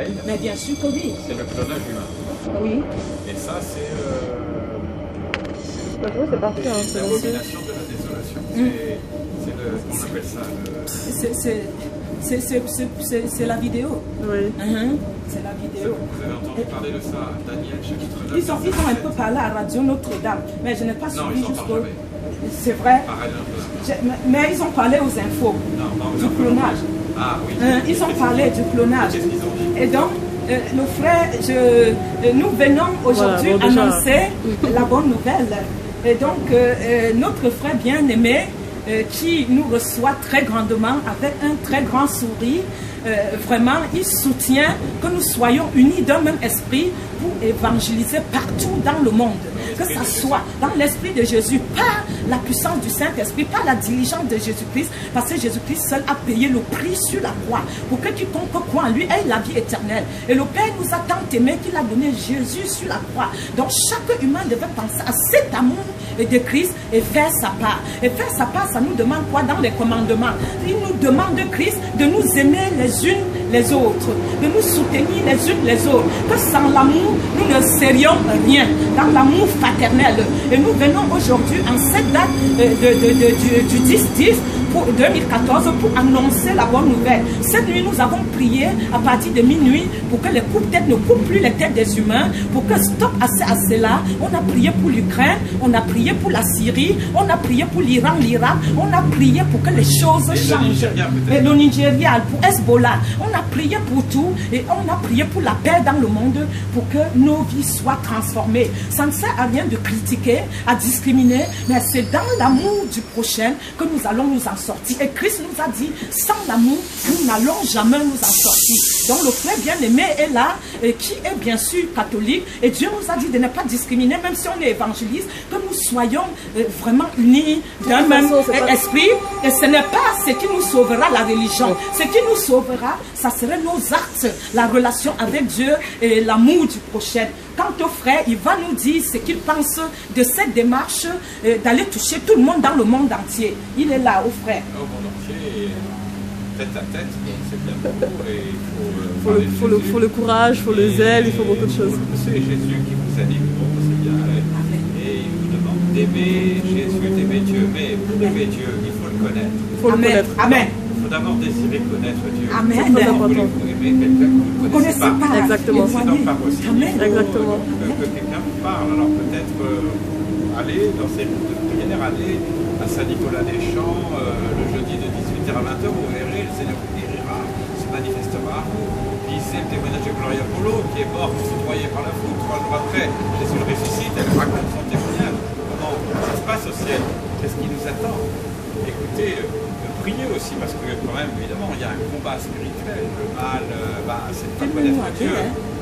Israël. Mais bien sûr que oui. C'est le clonage humain. Oui. Et ça, c'est C'est parfait, hein, c'est l'abomination de la désolation. C'est le, on appelle ça le... C'est la vidéo. Oui. C'est la vidéo. Vous avez entendu parler de ça, Daniel, chapitre 9. Ils ont un peu parlé à Radio Notre-Dame, mais je n'ai pas suivi jusqu'au... C'est vrai. Mais ils ont parlé aux infos du clonage. Ah oui. Ils ont parlé du clonage. Qu'est-ce qu'ils ont dit? Et donc, nos frères, nous venons aujourd'hui annoncer la bonne nouvelle. Et donc, notre frère bien-aimé, qui nous reçoit très grandement avec un très grand sourire, vraiment, il soutient que nous soyons unis d'un même esprit pour évangéliser partout dans le monde. Que ça soit dans l'esprit de Jésus, par la puissance du Saint-Esprit, par la diligence de Jésus-Christ, parce que Jésus-Christ seul a payé le prix sur la croix pour que quiconque croit en lui ait la vie éternelle. Et le Père nous a tant aimé qu'il a donné Jésus sur la croix. Donc chaque humain devait penser à cet amour de Christ et faire sa part. Et faire sa part, ça nous demande quoi dans les commandements? Il nous demande de Christ de nous aimer les unes les autres, de nous soutenir les unes les autres, que sans l'amour, nous ne serions rien, dans l'amour fraternel. Et nous venons aujourd'hui en cette date du 10-10 pour 2014 pour annoncer la bonne nouvelle. Cette nuit, nous avons prié à partir de minuit pour que les coups-têtes ne coupent plus les têtes des humains, pour que stop à cela. On a prié pour l'Ukraine, on a prié pour la Syrie, on a prié pour l'Iran, l'Irak, on a prié pour que les choses changent. Et le Nigeria, pour Hezbollah, on a prié pour tout et on a prié pour la paix dans le monde, pour que nos vies soient transformées. Ça ne sert à rien de critiquer, à discriminer, mais c'est dans l'amour du prochain que nous allons nous en sortir. Et Christ nous a dit, sans l'amour, nous n'allons jamais nous en sortir. Donc le frère bien-aimé est là, et qui est bien sûr catholique, et Dieu nous a dit de ne pas discriminer, même si on est évangéliste, que nous soyons vraiment unis d'un même esprit. Et ce n'est pas ce qui nous sauvera la religion. Ce qui nous sauvera, ça serait nos actes, la relation avec Dieu et l'amour du prochain. Quant au frère, il va nous dire ce qu'il pense de cette démarche d'aller toucher tout le monde dans le monde entier. Il est là, au frère. Au monde entier, tête à tête, c'est bien beau. Et il faut le courage, il faut le zèle, il faut beaucoup de choses. C'est Jésus qui vous a dit, bon, c'est bien. Et il vous demande d'aimer Jésus, d'aimer Dieu. Mais pour aimer Dieu, il faut le connaître. Il faut le connaître. Amen. Il faut d'abord désirer connaître Dieu. Amen. C'est très important. Vous aimer quelqu'un que vous ne connaissez pas. Exactement. C'est donc pas possible. Amen. Exactement. Que quelqu'un vous parle. Alors peut-être aller dans ces prières, aller à Saint-Nicolas-des-Champs le jeudi de 18h à 20h, vous verrez, le Seigneur vous guérira, se manifestera. Lisez le témoignage de Gloria Polo, qui est morte, foudroyée par la foudre. 3 jours après, Jésus le ressuscite, elle raconte son témoignage. Comment ça se passe au ciel? Qu'est-ce qui nous attend? Écoutez, priez aussi, parce que quand même, évidemment, il y a un combat spirituel. Le mal, c'est de ne pas connaître Dieu.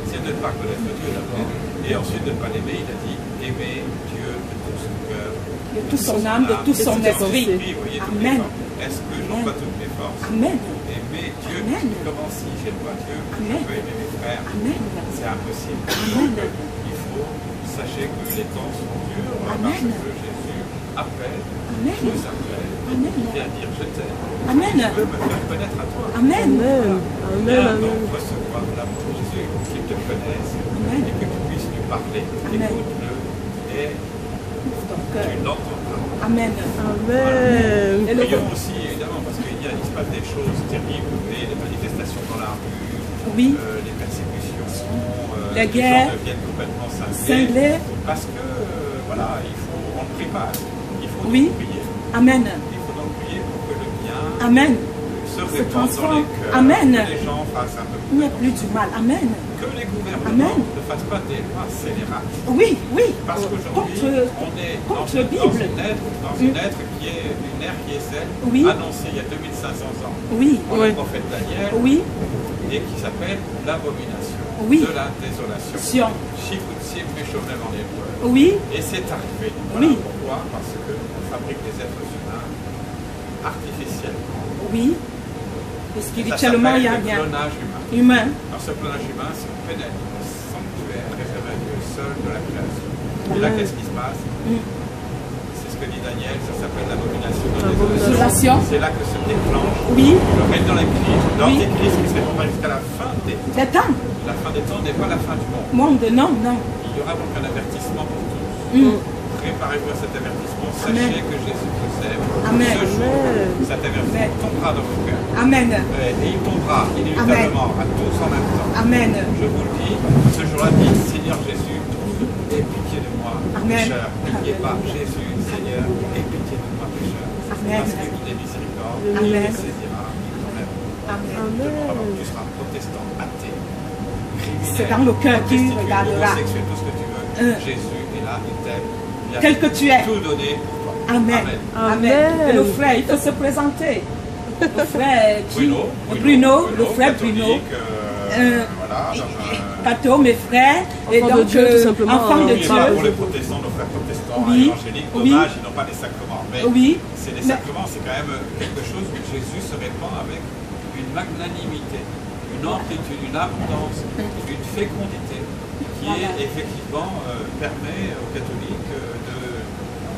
C'est de ne pas connaître Dieu d'abord. Et ensuite de ne pas l'aimer, il a dit, aimer Dieu de tout son cœur. De toute son âme, de tout son esprit. Amen. Est-ce que j'emploie toutes mes forces? Amen. Aimer Dieu, comment si j'aime pas Dieu, je peux aimer mes frères? C'est impossible. Donc, il faut, sachez que les temps sont durs, parce que Jésus appelle, nous appelle, il vient dire je t'aime. Amen. Je veux me faire connaître à toi. Amen. Viens donc recevoir l'amour de Jésus, qu'il te connaisse, et que tu puisses lui parler. Écoute-le, et tu l'entendras. Amen. Amen. Et prions aussi, évidemment, parce qu'il se passe des choses terribles, les manifestations dans la rue, les persécutions, les guerres, gens deviennent complètement cinglés. Parce que, voilà, on ne prie pas, il faut donc prier. Amen. Il faut donc prier pour que le bien se répande dans les cœurs, Amen. que les gens fassent un peu plus. Il n'y a plus du mal. Amen. Que les gouvernements ne fassent pas des lois scélérates. Oui. Parce qu'aujourd'hui, on est dans une ère qui est celle annoncée il y a 2500 ans par le prophète Daniel et qui s'appelle l'abomination de la désolation. Shikutsim Meshovem en hébreu. Et c'est arrivé. Voilà pourquoi? Parce qu'on fabrique des êtres humains artificiellement. Et spirituellement, il y a le clonage humain. Alors ce clonage humain se pénètre dans le sanctuaire réservé à Dieu seul de la création. Et là, qu'est-ce qui se passe? C'est ce que dit Daniel, ça s'appelle l'abomination de désolation. C'est là que se déclenche oui. le règne dans l'Église qui se répandra jusqu'à la fin des temps. La fin des temps n'est pas la fin du monde. Non, non. Il y aura donc un avertissement pour tous. Préparez-vous à cet avertissement. Sachez que Jésus vous aime. Amen. Ce jour, cet avertissement tombera dans vos cœurs. Amen. Et il tombera inévitablement à tous en même temps. Amen. Je vous le dis, ce jour-là, dites Seigneur Jésus, aie pitié de moi, pécheur. N'oubliez pas, Jésus, Seigneur, aie pitié de moi, pécheur. Amen. Parce qu'il est miséricorde, Amen. il saisira, il t'enlèvera. Amen. Tu seras protestant, athée, criminel, c'est dans le cœur qui regardera. Homosexuel, tout ce que tu veux. Jésus est là, il t'aime. Tel que tu es. Tout donné pour toi. Amen. Amen. Et le frère, il faut se présenter. Le frère Bruno, le frère Bruno. Voilà, Catho, mes frères, et donc enfants de Dieu. Pour les protestants, nos frères protestants, évangéliques, dommage, ils n'ont pas les sacrements. Mais c'est les sacrements, c'est quand même quelque chose que Jésus se répand avec une magnanimité, une amplitude, une abondance, une fécondité qui effectivement permet aux catholiques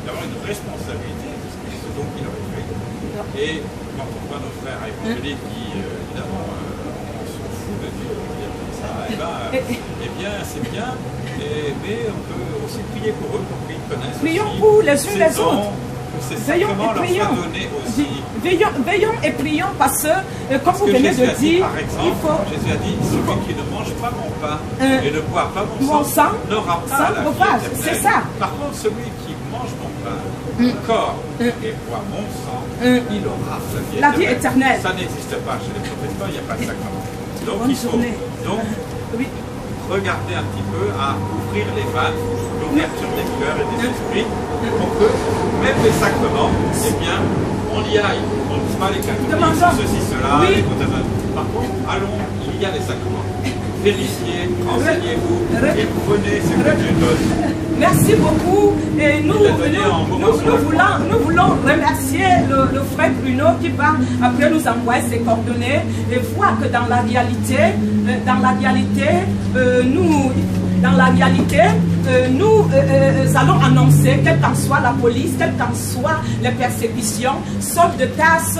d'avoir une responsabilité de ce dont il aurait fait. Et quand on voit nos frères évangéliques qui, évidemment, on s'en fout de Dieu, eh bien, c'est bien, mais on peut aussi prier pour eux, pour qu'ils connaissent. Prions pour les uns les autres. Veillons et prions. Veillons et prions parce que, comme vous venez de dire, par exemple, Jésus a dit, celui qui ne mange pas mon pain et ne boit pas mon sang n'aura pas la vie éternelle. C'est ça. Par contre, celui qui mange mon pain, mon corps et boit mon sang, il aura la vie éternelle. Ça n'existe pas chez les protestants, il n'y a pas de sacrement. Donc il faut regarder un petit peu à ouvrir les vannes, l'ouverture des cœurs et des esprits, pour que même les sacrements, eh bien, on y aille. On ne dit pas les catholiques, ceci, cela, les protestants. Par contre, allons, il y a les sacrements. Vérifiez, renseignez-vous et prenez ce que Dieu donne. Merci beaucoup. Et nous voulons remercier le frère Bruno qui va après nous envoyer ses coordonnées et voir que dans la réalité, nous allons annoncer, quelle qu'en soit la police, quelles qu'en soient les persécutions, Saul de Tarse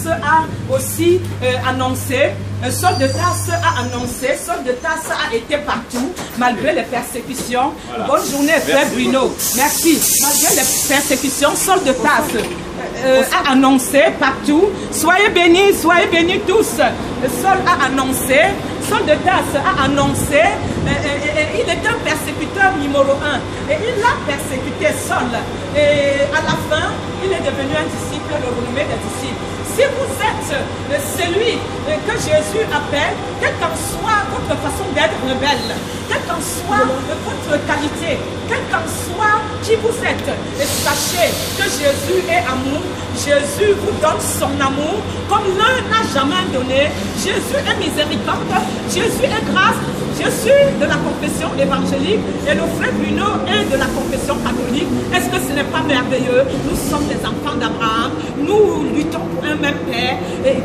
a aussi annoncé. Saul de Tarse a annoncé, Saul de Tarse a été partout, malgré les persécutions. Voilà. Bonne journée, frère Bruno. Merci. Malgré les persécutions, Saul de Tarse a annoncé partout. Soyez bénis tous. Saul a annoncé, Saul de Tarse a annoncé, il était un persécuteur numéro 1. Et il a persécuté Saul. Et à la fin, il est devenu un disciple, le renommé des disciples. Si vous êtes celui que Jésus appelle, quelle qu'en soit votre façon d'être rebelle, quelle qu'en soit votre qualité, quelle qu'en soit qui vous êtes, sachez que Jésus est amour, Jésus vous donne son amour comme l'un n'a jamais donné. Jésus est miséricorde, Jésus est grâce. Je suis de la confession évangélique et le frère Bruno est de la confession catholique. Est-ce que ce n'est pas merveilleux? Nous sommes des enfants d'Abraham, nous luttons pour un même Père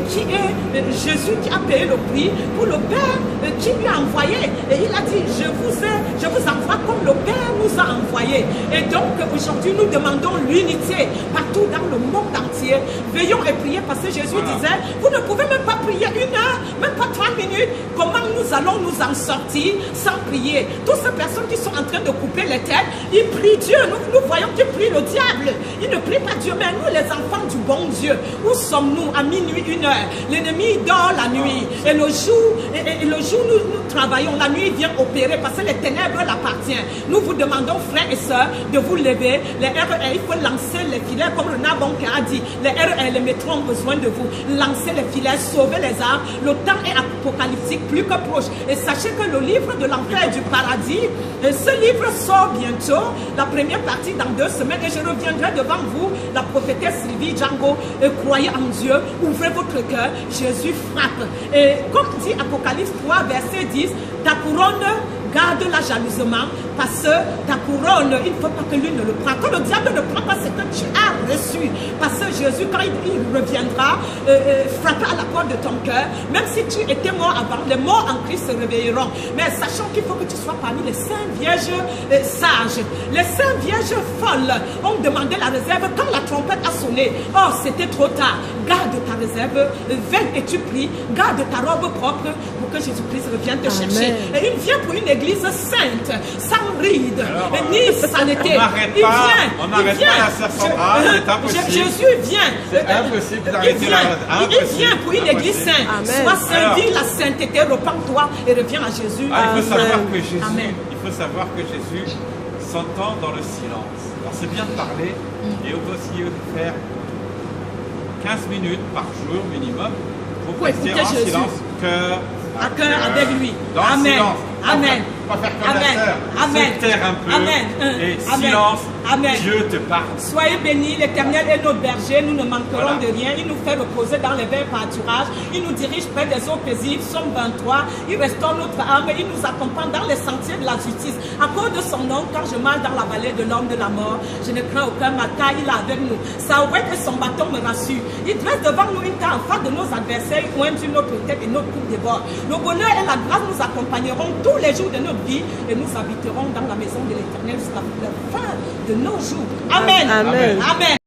qui est Jésus qui a payé le prix pour le Père qui lui a envoyé. Et il a dit, je vous envoie comme le Père nous a envoyé. Et donc aujourd'hui nous demandons l'unité partout dans le monde entier. Veillons et prions parce que Jésus disait, vous ne pouvez même pas prier 1 heure, même pas 30 minutes. Comment nous allons nous en sortir sans prier? Toutes ces personnes qui sont en train de couper les têtes, ils prient Dieu. Nous voyons qu'ils prient le diable. Ils ne prient pas Dieu, mais nous les enfants du bon Dieu, où sommes-nous à minuit 1 heure? L'ennemi dort la nuit et le jour nous travaillons, la nuit vient opérer parce que les ténèbres l'appartiennent. Nous vous demandons, frères et sœurs, de vous lever. Les RER, il faut lancer les filets comme le Nabonke a dit. Les RER, les métros ont besoin de vous. Lancez les filets, sauvez les âmes. Le temps est apocalyptique, plus que proche. Et sachez que le livre de l'enfer et du paradis, ce livre sort bientôt, la première partie dans 2 semaines, et je reviendrai devant vous, la prophétesse Sylvie Django. Croyez en Dieu, ouvrez votre cœur, Jésus frappe. Et comme dit Apocalypse 3, verset 10, ta couronne garde-la jalousement, parce que ta couronne, il ne faut pas que lui ne le prenne. Quand le diable ne prend pas ce que tu as reçu, parce que Jésus, quand il reviendra, frapper à la porte de ton cœur, même si tu étais mort avant, les morts en Christ se réveilleront. Mais sachant qu'il faut que tu sois parmi les saints vierges sages. Les saints vierges folles ont demandé la réserve quand la trompette a sonné. Oh, c'était trop tard. Garde ta réserve, veille et tu pries. Garde ta robe propre pour que Jésus-Christ revienne te chercher. Et il vient pour une église sainte, sans ride, ni saleté. On n'arrête pas la sœur Sandra, c'est impossible. Jésus vient. C'est impossible d'arrêter la... Il vient pour une église sainte. Sois saint, dis la sainteté, repens-toi et reviens à Jésus. Il faut savoir que Jésus s'entend dans le silence. Alors c'est bien de parler, et on peut aussi faire 15 minutes par jour minimum pour rester en silence, cœur à cœur avec lui. Dans Amen. le silence. Amen. Pas faire comme Amen. la sœur. Amen. Se taire un peu. Amen. Et Amen. silence. Amen. Dieu te parle. Soyez bénis, l'Éternel est notre berger, nous ne manquerons de rien. Il nous fait reposer dans les verts pâturages. Il nous dirige près des eaux paisibles. Somme 23. Il restaure notre âme. Il nous accompagne dans les sentiers de la justice. À cause de son nom, quand je marche dans la vallée de l'homme de la mort, je ne crains aucun mal, car il est avec nous. Sa ouette et son bâton me rassurent. Il dresse devant nous une table en face de nos adversaires. Il oint sur notre tête et notre coupe déborde. Le bonheur et la grâce nous accompagneront tous les jours de notre vie et nous habiterons dans la maison de l'Éternel jusqu'à la fin de nos jours. Amen. Amen. Amen.